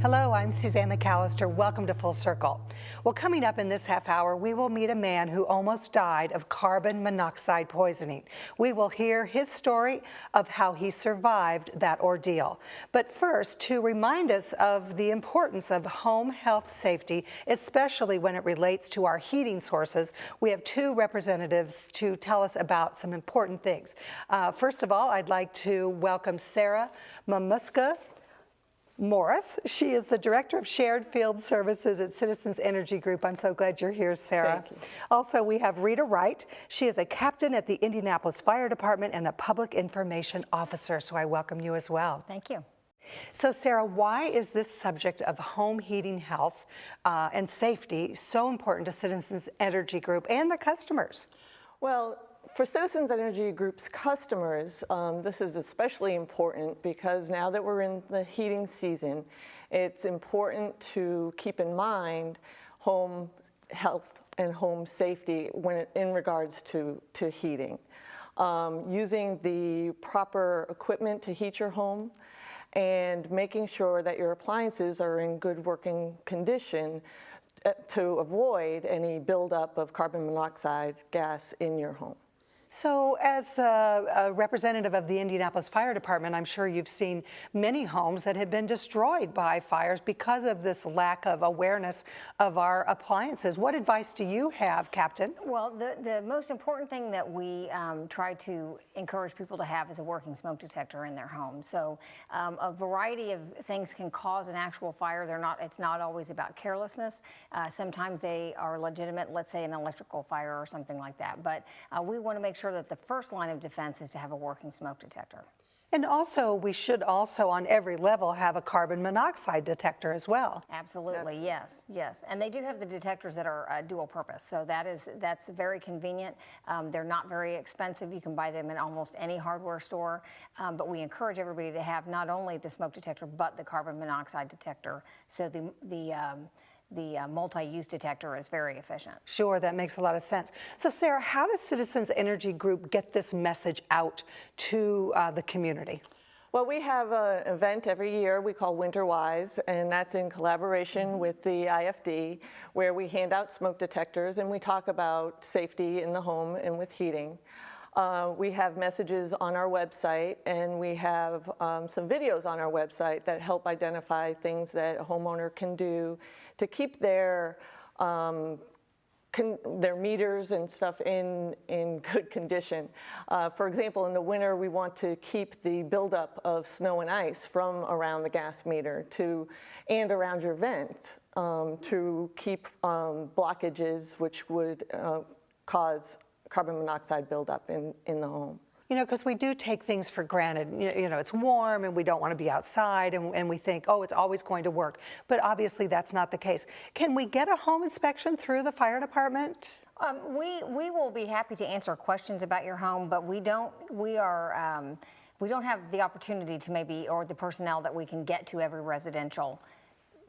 Hello, I'm Suzanne McAllister. Welcome to Full Circle. Well, coming up in this half hour, we will meet a man who almost died of carbon monoxide poisoning. We will hear his story of how he survived that ordeal. But first, to remind us of the importance of home health safety, especially when it relates to our heating sources, we have two representatives to tell us about some important things. First of all, I'd like to welcome Sarah Mamuska Morris. She is the Director of Shared Field Services at Citizens Energy Group. I'm so glad you're here, Sarah. Thank you. Also, we have Rita Wright. She is a captain at the Indianapolis Fire Department and a public information officer, so I welcome you as well. Thank you. So, Sarah, why is this subject of home heating health and safety so important to Citizens Energy Group and the customers? Well, for Citizens Energy Group's customers, this is especially important because now that we're in the heating season, it's important to keep in mind home health and home safety in regards to heating. Using the proper equipment to heat your home and making sure that your appliances are in good working condition to avoid any buildup of carbon monoxide gas in your home. So as a representative of the Indianapolis Fire Department, I'm sure you've seen many homes that have been destroyed by fires because of this lack of awareness of our appliances. What advice do you have, Captain? Well, the most important thing that we try to encourage people to have is a working smoke detector in their home. So a variety of things can cause an actual fire. It's not always about carelessness. Sometimes they are legitimate, let's say an electrical fire or something like that. But we want to make sure that the first line of defense is to have a working smoke detector. And also, we should also on every level have a carbon monoxide detector as well. Absolutely, yes. And they do have the detectors that are dual purpose, so that's very convenient. They're not very expensive. You can buy them in almost any hardware store, but we encourage everybody to have not only the smoke detector, but the carbon monoxide detector, so the multi-use detector is very efficient. Sure, that makes a lot of sense. So Sarah, how does Citizens Energy Group get this message out to the community? Well, we have an event every year we call Winter Wise, and that's in collaboration with the IFD, where we hand out smoke detectors and we talk about safety in the home and with heating. We have messages on our website, and we have some videos on our website that help identify things that a homeowner can do to keep their meters and stuff in good condition. For example, in the winter, we want to keep the buildup of snow and ice from around the gas meter and around your vent to keep blockages which would cause carbon monoxide buildup in the home. You know, because we do take things for granted. You know, it's warm and we don't want to be outside and we think, oh, it's always going to work. But obviously that's not the case. Can we get a home inspection through the fire department? We will be happy to answer questions about your home, but we don't have the opportunity to or the personnel that we can get to every residential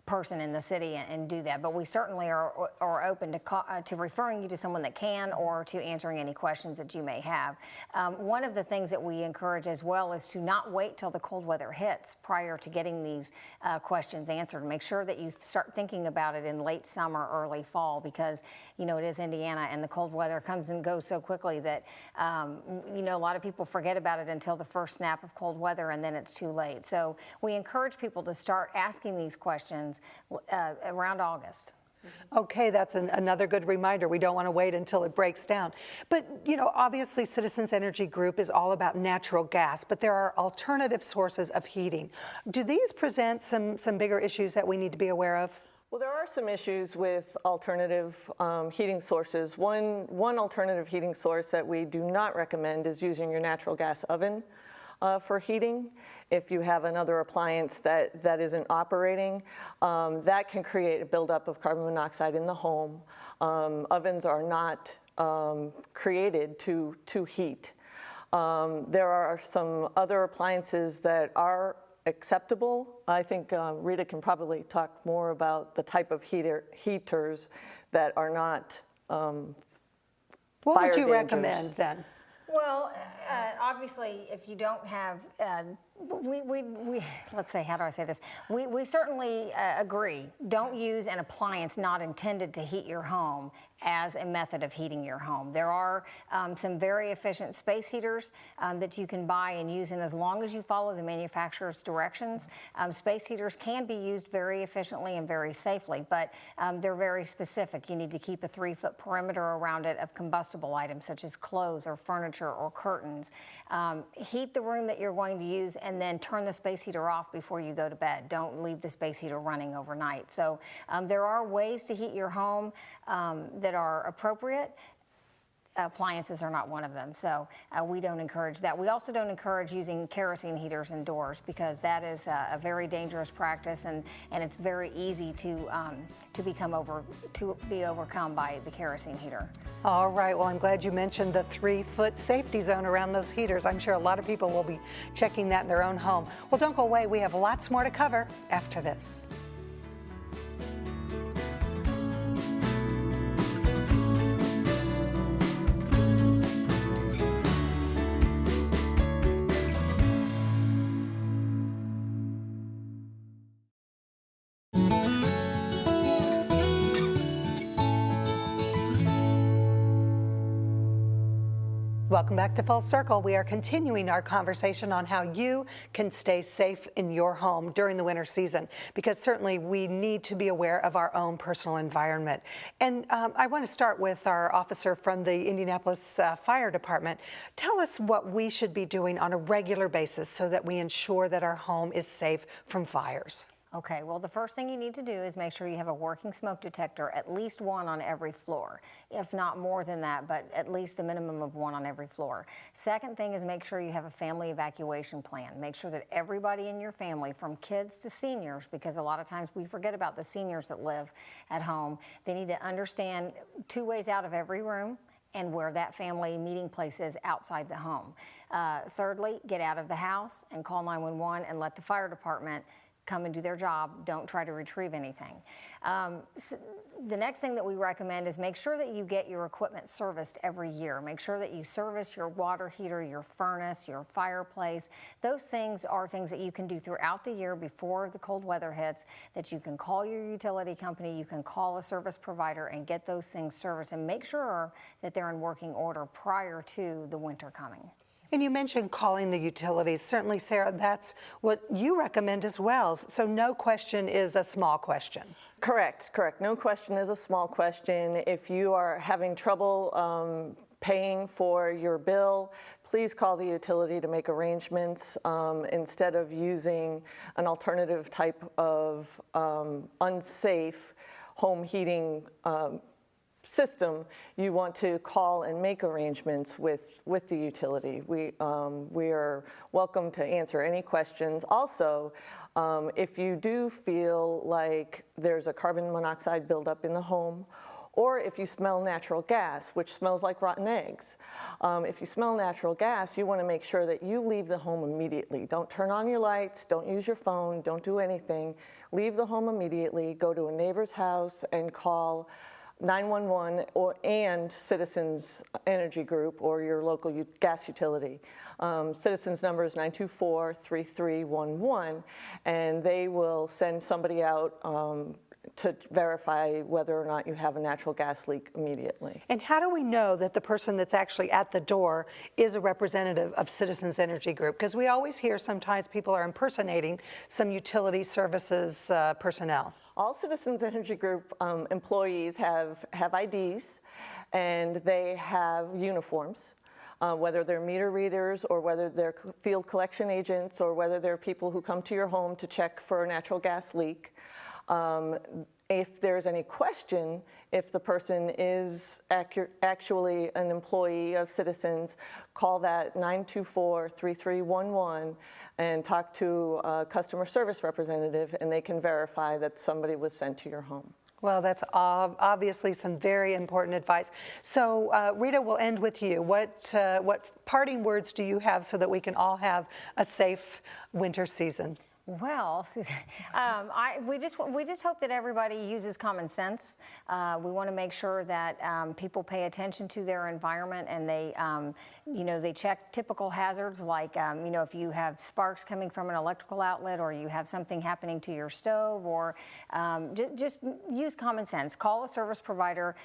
person in the city and do that, but we certainly are open to referring you to someone that can or to answering any questions that you may have. One of the things that we encourage as well is to not wait till the cold weather hits prior to getting these questions answered. Make sure that you start thinking about it in late summer, early fall, because you know it is Indiana and the cold weather comes and goes so quickly that you know a lot of people forget about it until the first snap of cold weather and then it's too late. So we encourage people to start asking these questions around August. Okay, that's another good reminder. We don't want to wait until it breaks down. But, you know, obviously Citizens Energy Group is all about natural gas, but there are alternative sources of heating. Do these present some bigger issues that we need to be aware of? Well, there are some issues with alternative heating sources. One alternative heating source that we do not recommend is using your natural gas oven for heating. If you have another appliance that isn't operating, that can create a buildup of carbon monoxide in the home. Ovens are not created to heat. There are some other appliances that are acceptable. I think Rita can probably talk more about the type of heaters that are not What would you dangerous. recommend then? Well, obviously, if you don't have Let's say, how do I say this? We certainly agree. Don't use an appliance not intended to heat your home as a method of heating your home. There are some very efficient space heaters that you can buy and use, and as long as you follow the manufacturer's directions, space heaters can be used very efficiently and very safely, but they're very specific. You need to keep a 3-foot perimeter around it of combustible items such as clothes or furniture or curtains. Heat the room that you're going to use and then turn the space heater off before you go to bed. Don't leave the space heater running overnight. So there are ways to heat your home that are appropriate. Appliances are not one of them, so we don't encourage that. We also don't encourage using kerosene heaters indoors because that is a very dangerous practice, and it's very easy to be overcome by the kerosene heater. All right, well, I'm glad you mentioned the 3-foot safety zone around those heaters. I'm sure a lot of people will be checking that in their own home. Well, don't go away. We have lots more to cover after this. Welcome back to Full Circle. We are continuing our conversation on how you can stay safe in your home during the winter season, because certainly we need to be aware of our own personal environment. And I want to start with our officer from the Indianapolis Fire Department. Tell us what we should be doing on a regular basis so that we ensure that our home is safe from fires. Okay, well, the first thing you need to do is make sure you have a working smoke detector, at least one on every floor. If not more than that, but at least the minimum of one on every floor. Second thing is make sure you have a family evacuation plan. Make sure that everybody in your family, from kids to seniors, because a lot of times we forget about the seniors that live at home, they need to understand 2 ways out of every room and where that family meeting place is outside the home. Thirdly, get out of the house and call 911 and let the fire department come and do their job. Don't try to retrieve anything. The next thing that we recommend is make sure that you get your equipment serviced every year. Make sure that you service your water heater, your furnace, your fireplace. Those things are things that you can do throughout the year before the cold weather hits, that you can call your utility company, you can call a service provider and get those things serviced, and make sure that they're in working order prior to the winter coming. And you mentioned calling the utilities. Certainly, Sarah, that's what you recommend as well. So no question is a small question. Correct. No question is a small question. If you are having trouble paying for your bill, please call the utility to make arrangements instead of using an alternative type of unsafe home heating system. You want to call and make arrangements with the utility. We are welcome to answer any questions. Also, if you do feel like there's a carbon monoxide buildup in the home, or if you smell natural gas, which smells like rotten eggs. If you smell natural gas, you want to make sure that you leave the home immediately. Don't turn on your lights, don't use your phone, don't do anything. Leave the home immediately, go to a neighbor's house and call 911 and Citizens Energy Group or your local gas utility. Citizens number is 924-3311, and they will send somebody out to verify whether or not you have a natural gas leak immediately. And how do we know that the person that's actually at the door is a representative of Citizens Energy Group? Because we always hear sometimes people are impersonating some utility services personnel. All Citizens Energy Group employees have IDs, and they have uniforms. Whether they're meter readers or whether they're field collection agents or whether they're people who come to your home to check for a natural gas leak. If there's any question, if the person is actually an employee of Citizens, call that 924-3311 and talk to a customer service representative, and they can verify that somebody was sent to your home. Well, that's obviously some very important advice. So, Rita, we'll end with you. What parting words do you have so that we can all have a safe winter season? Well, Susan, we just hope that everybody uses common sense. We want to make sure that people pay attention to their environment and they, they check typical hazards like, if you have sparks coming from an electrical outlet or you have something happening to your stove, or just use common sense. Call a service provider.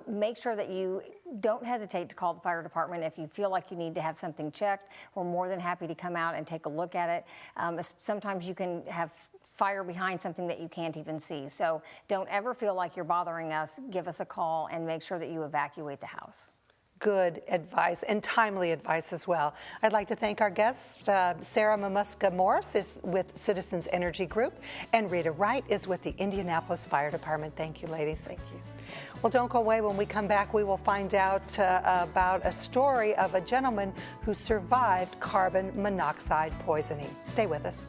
Make sure that you don't hesitate to call the fire department if you feel like you need to have something checked. We're more than happy to come out and take a look at it. Sometimes you can have fire behind something that you can't even see. So don't ever feel like you're bothering us. Give us a call and make sure that you evacuate the house. Good advice and timely advice as well. I'd like to thank our guests. Sarah Mamuska Morris is with Citizens Energy Group, and Rita Wright is with the Indianapolis Fire Department. Thank you, ladies. Thank you. Well, don't go away. When we come back, we will find out about a story of a gentleman who survived carbon monoxide poisoning. Stay with us.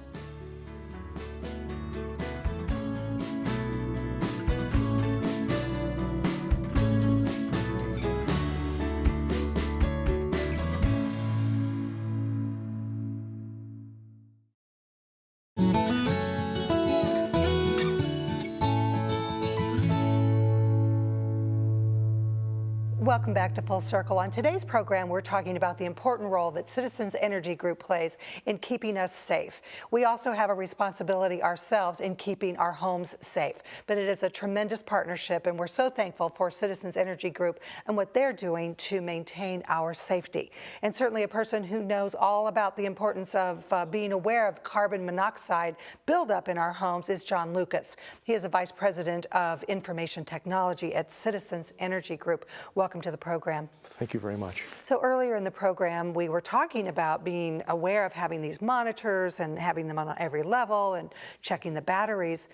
Welcome back to Full Circle. On today's program, we're talking about the important role that Citizens Energy Group plays in keeping us safe. We also have a responsibility ourselves in keeping our homes safe. But it is a tremendous partnership, and we're so thankful for Citizens Energy Group and what they're doing to maintain our safety. And certainly a person who knows all about the importance of being aware of carbon monoxide buildup in our homes is John Lucas. He is a Vice President of Information Technology at Citizens Energy Group. Welcome to the program. Thank you very much. So earlier in the program, we were talking about being aware of having these monitors and having them on every level and checking the batteries.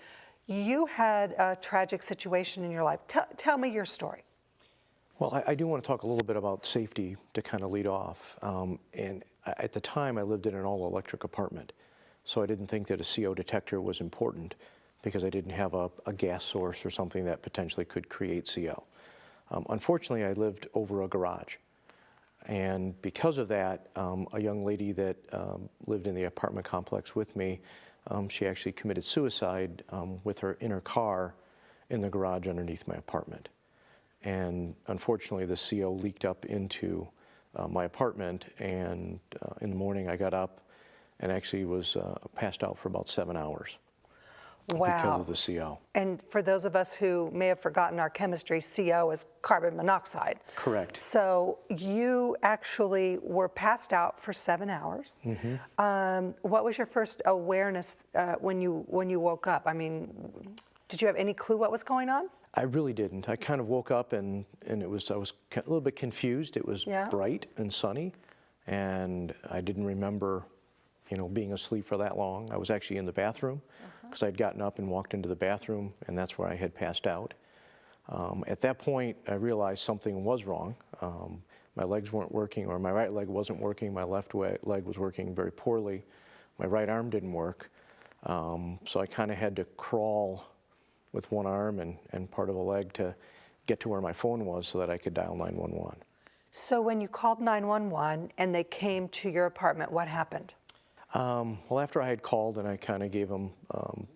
You had a tragic situation in your life. Tell me your story. Well, I do want to talk a little bit about safety to kind of lead off. And at the time, I lived in an all-electric apartment, so I didn't think that a CO detector was important because I didn't have a gas source or something that potentially could create CO. Unfortunately, I lived over a garage, and because of that, a young lady that lived in the apartment complex with me, she actually committed suicide in her car in the garage underneath my apartment. And unfortunately, the CO leaked up into my apartment, and in the morning I got up and actually was passed out for about 7 hours. Wow. Because of the CO. And for those of us who may have forgotten our chemistry, CO is carbon monoxide. Correct. So you actually were passed out for 7 hours. Mm-hmm. What was your first awareness when you woke up? I mean, did you have any clue what was going on? I really didn't. I kind of woke up and I was a little bit confused. It was bright and sunny, and I didn't remember, being asleep for that long. I was actually in the bathroom because I'd gotten up and walked into the bathroom, and that's where I had passed out. At that point, I realized something was wrong. My legs weren't working, or my right leg wasn't working. My left leg was working very poorly. My right arm didn't work. So I kind of had to crawl with one arm and part of a leg to get to where my phone was so that I could dial 911. So when you called 911 and they came to your apartment, what happened? Well, after I had called and I kind of gave them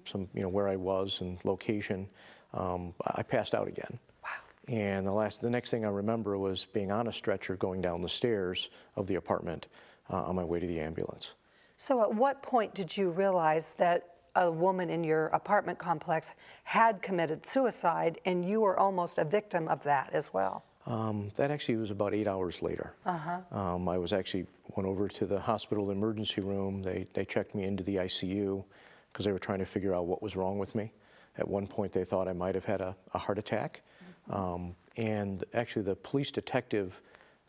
some, where I was and location, I passed out again. Wow. And the next thing I remember was being on a stretcher going down the stairs of the apartment on my way to the ambulance. So at what point did you realize that a woman in your apartment complex had committed suicide and you were almost a victim of that as well? That actually was about 8 hours later. I went over to the hospital emergency room. They checked me into the ICU because they were trying to figure out what was wrong with me. At one point, they thought I might have had a heart attack. And actually, the police detective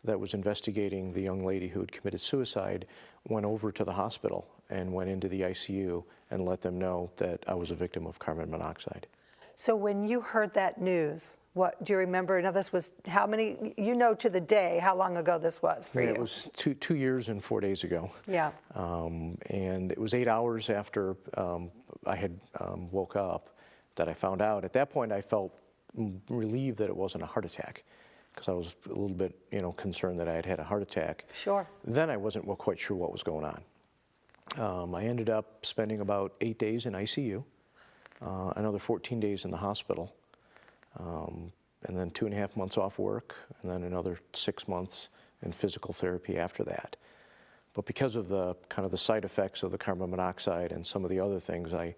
that was investigating the young lady who had committed suicide went over to the hospital and went into the ICU and let them know that I was a victim of carbon monoxide. So when you heard that news, what do you remember? Now this was how many, to the day, how long ago this was for you? It was 2 years and 4 days ago. Yeah. And it was 8 hours after I had woke up that I found out. At that point, I felt relieved that it wasn't a heart attack because I was a little bit, concerned that I had had a heart attack. Sure. Then I wasn't quite sure what was going on. I ended up spending about 8 days in ICU, another 14 days in the hospital, and then 2.5 months off work, and then another 6 months in physical therapy after that. But because of the kind of the side effects of the carbon monoxide and some of the other things, I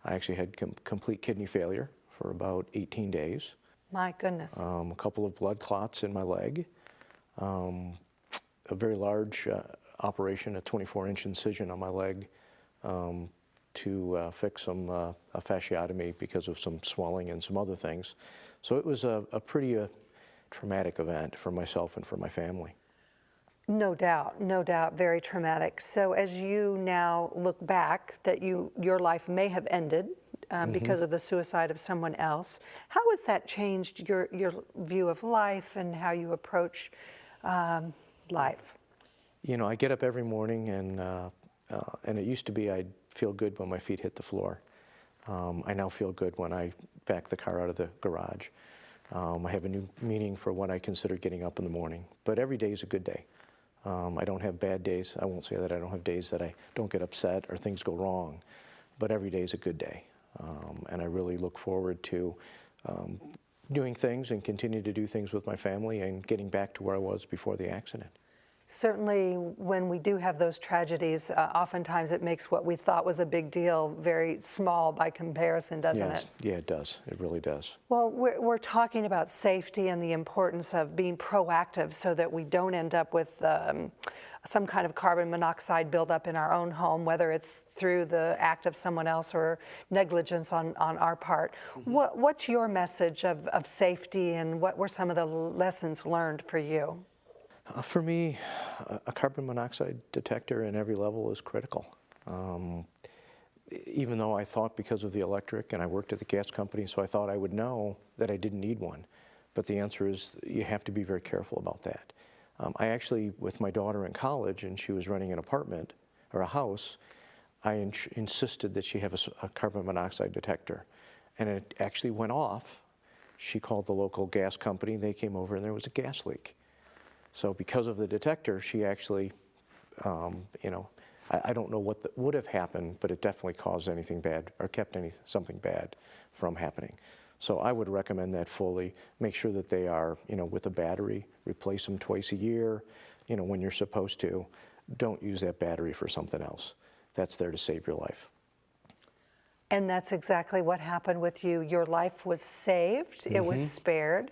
actually had complete kidney failure for about 18 days. My goodness. A couple of blood clots in my leg, a very large operation, a 24-inch incision on my leg to fix some a fasciotomy because of some swelling and some other things. So it was a pretty traumatic event for myself and for my family. No doubt, very traumatic. So as you now look back, that your life may have ended because of the suicide of someone else, how has that changed your view of life and how you approach life? You know, I get up every morning and it used to be I'd feel good when my feet hit the floor. I now feel good when I back the car out of the garage. I have a new meaning for what I consider getting up in the morning, but every day is a good day. I don't have bad days. I won't say that I don't have days that I don't get upset or things go wrong, but every day is a good day. And I really look forward to doing things and continue to do things with my family and getting back to where I was before the accident. Certainly, when we do have those tragedies, oftentimes it makes what we thought was a big deal very small by comparison, doesn't it? Yeah, it does. It really does. Well, we're talking about safety and the importance of being proactive so that we don't end up with some kind of carbon monoxide buildup in our own home, whether it's through the act of someone else or negligence on our part. What's your message of safety, and what were some of the lessons learned for you? For me, a carbon monoxide detector in every level is critical. Even though I thought because of the electric, and I worked at the gas company, so I thought I would know that I didn't need one. But the answer is you have to be very careful about that. I actually, with my daughter in college, and she was renting an apartment or a house, I insisted that she have a carbon monoxide detector. And it actually went off. She called the local gas company, they came over, and there was a gas leak. So because of the detector, she actually, you know, I don't know what would have happened, but it definitely caused anything bad or kept something bad from happening. So I would recommend that fully. Make sure that they are, you know, with a battery, replace them twice a year, you know, when you're supposed to. Don't use that battery for something else. That's there to save your life. And that's exactly what happened with you. Your life was saved, it was spared.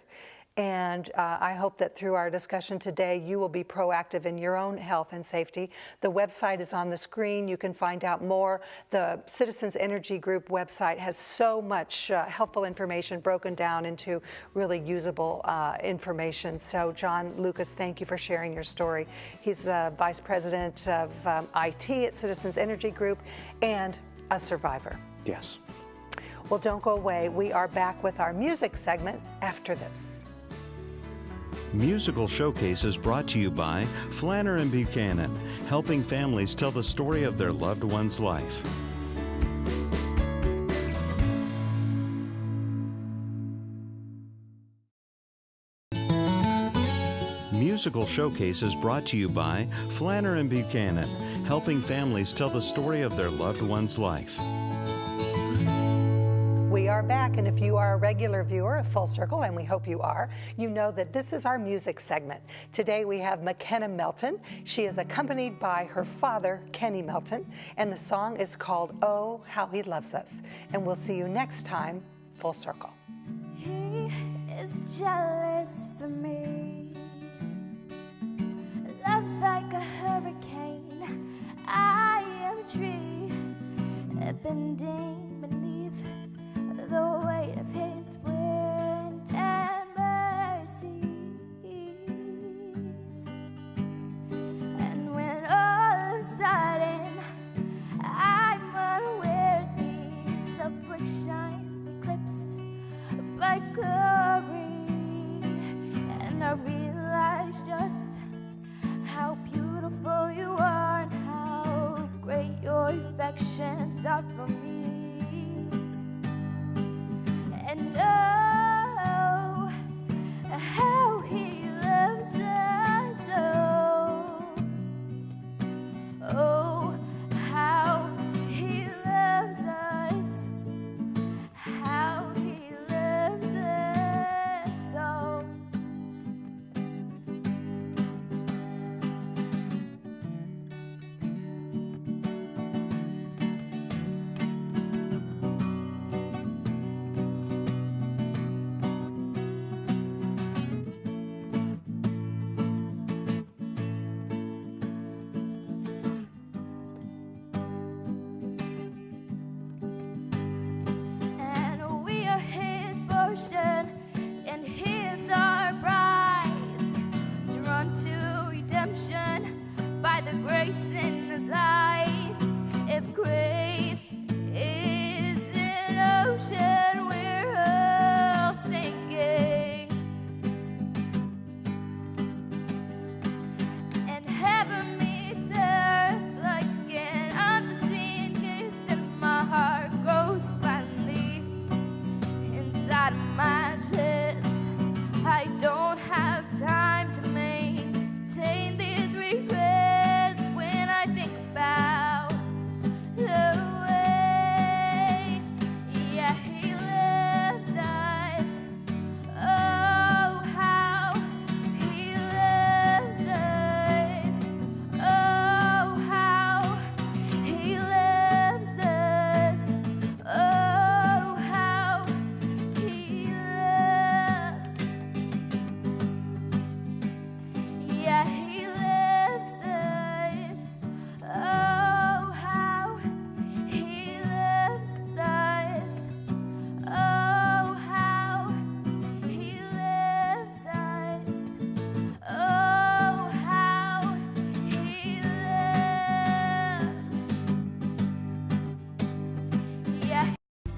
And I hope that through our discussion today, you will be proactive in your own health and safety. The website is on the screen. You can find out more. The Citizens Energy Group website has so much helpful information broken down into really usable information. So John Lucas, thank you for sharing your story. He's the Vice President of IT at Citizens Energy Group and a survivor. Yes. Well, don't go away. We are back with our music segment after this. Musical Showcase is brought to you by Flanner & Buchanan, helping families tell the story of their loved one's life. Musical Showcase is brought to you by Flanner & Buchanan, helping families tell the story of their loved one's life. We are back, and if you are a regular viewer of Full Circle, and we hope you are, you know that this is our music segment. Today we have McKenna Melton. She is accompanied by her father, Kenny Melton, and the song is called Oh, How He Loves Us. And we'll see you next time, Full Circle. He is jealous for me. Love's like a hurricane. I am a tree bending beneath the weight of his wind and mercies. And when all of a sudden I'm unaware, these afflictions eclipsed by glory, and I realize just how beautiful you are and how great your affections are for me. And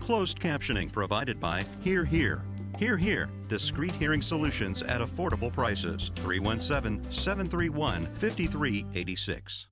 Closed captioning provided by Hear Hear. Hear Hear, discreet hearing solutions at affordable prices. 317-731-5386.